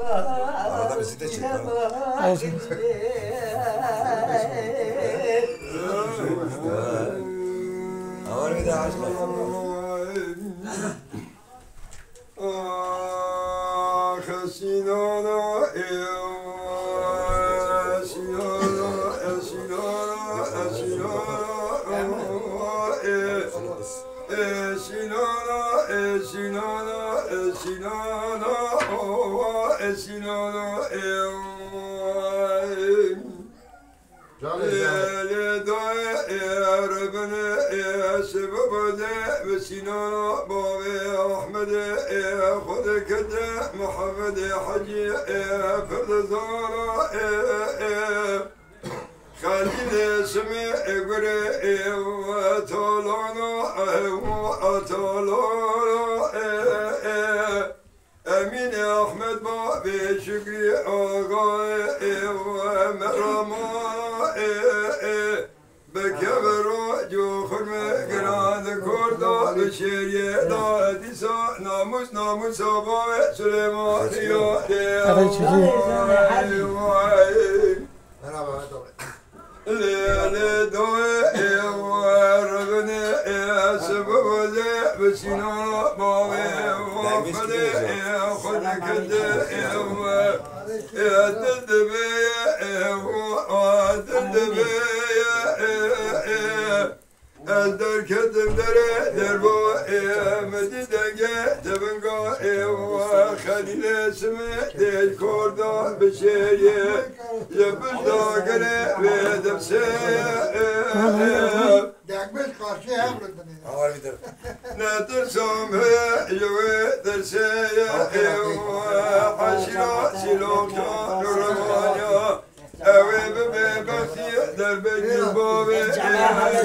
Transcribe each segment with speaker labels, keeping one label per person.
Speaker 1: Arada bizi de çek. Var bir daha açma. محمد حجي فرد زارا خليل اسمي اقري وطولانا امين احمد بابي شكري اغاي ومرما بكبرو جو خرمي قران كوردا بشيري ديسا ناموس ابوي سليمان يا ليلة دوي ورغني سبب ذي بسينا بابي وفدي خدك يا تدبي وتدبي أدر كتب دربو مديدنجة تبنقو وخليل اسمي ديل كوردا بشيري يبلدا قري بيدم
Speaker 2: Dekmez karşıya yapmadın.
Speaker 1: نادر سامه يوي درسيا عشرة سلوكا نورمانيا أوي ببختي دربك البابي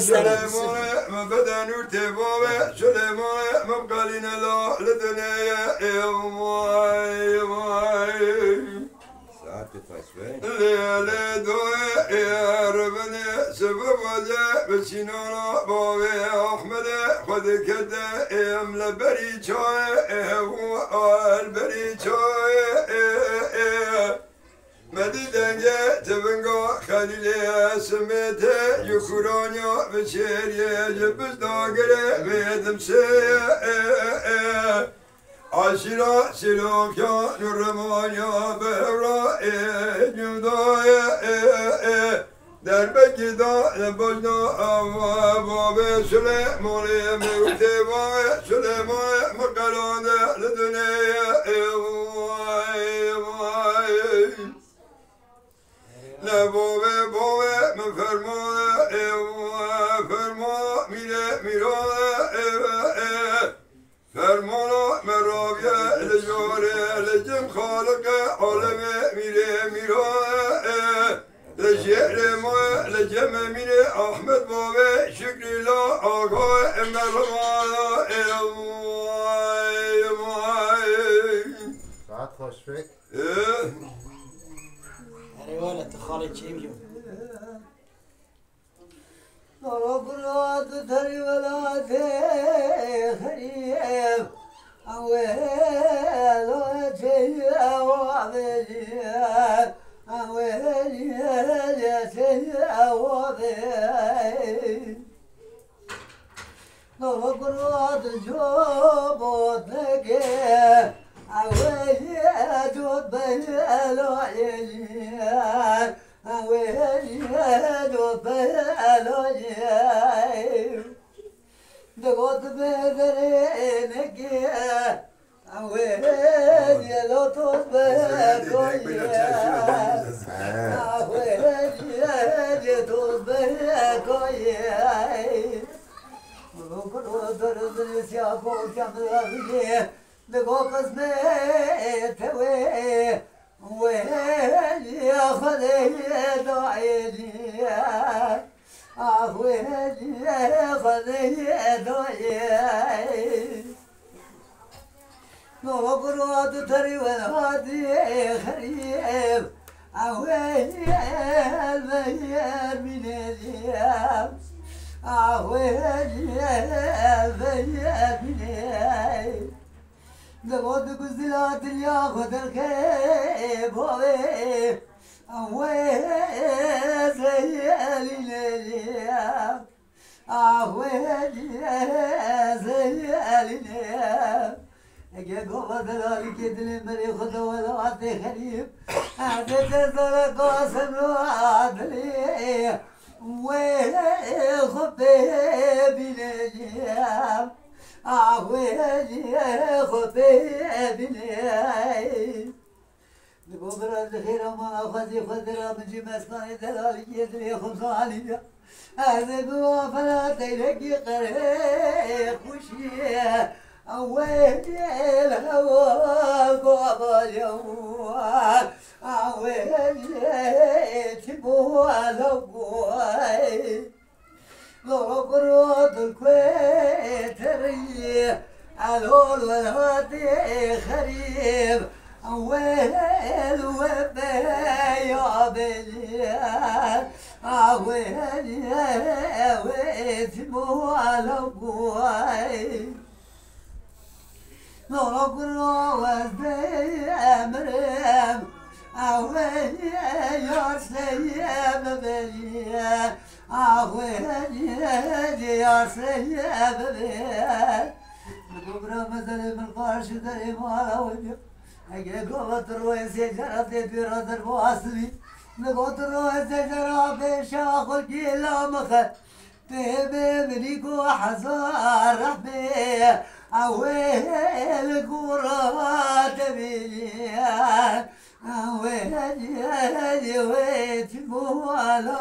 Speaker 1: سليمان مبدأ نور تبابي سليمان مبقالين لا لدنيا ليلة دوي يا ربنا سبب وجه بسينانا بابي أحمد خد كده املا بري چاي البري چاي مديدنجة تبنقو خليل اسمت يكورانيا بشيري جبز داقري بيدم عشرة سلوكا نورمانيا بهرا جمدايا دربك دا بجنا بابي سليمان مكتي بابي سليمان مقالان لدنيا لبابي بابي من فرمان ميرا فرمانا مرابيا لجاري لجم خالق عالم ميرا لجهر ما لجم ميري أحمد بابي شكري لا آقا مرمانا
Speaker 2: Saat hoş bek.
Speaker 3: Eyvallah Khalid Çeviyum.
Speaker 4: نربرات تريولات خريف أويل وتي أوابيل أويل يتي أوابيل نربرات جوبوت لكي أويل يجود بالألوعيل أويل بالألوعيل دقوت بدرينك أويل يلوتوت بكويل أويل يلوتوت بكويل ولو درد سيابو كامل دقوت اسمه توي وين يا خليل دعيلي وين يا خليل دعيلي نوبرات تري والهادي خريف وين البيار من اليوم وين البيار من اليوم دقوت قزلات الياخذ الخير بابي وزيالنا وزيالنا قبض ذلك يدلم مريخ ولا خريب عدد ذلك قاسم وعدلي وخبي بنيام خبي بنيام نقبر الخير ما أخذي خذرا من جمس كان دلالي يدري خمسانية هذا بوافنا تيلقي قريق وشيه أويل الهوى بابا اليوم أويل تبوى الهوى غرود الكويت الريح الهول والهادي خريب أويل وبيا بليان أويل تبوى الهوى نورقنا وزيامرم أوين يا سيام بليا أوين يا سيام بليا نقبر مثل من قارش دري مالا وجه أجي قوة الرويس يجرى تبيرة الواصلي نقوة الرويس يجرى بشاخ الجيلة مخل تبي منيكو حزار رحبي أويل قرات بليان أويل يا ويت مو على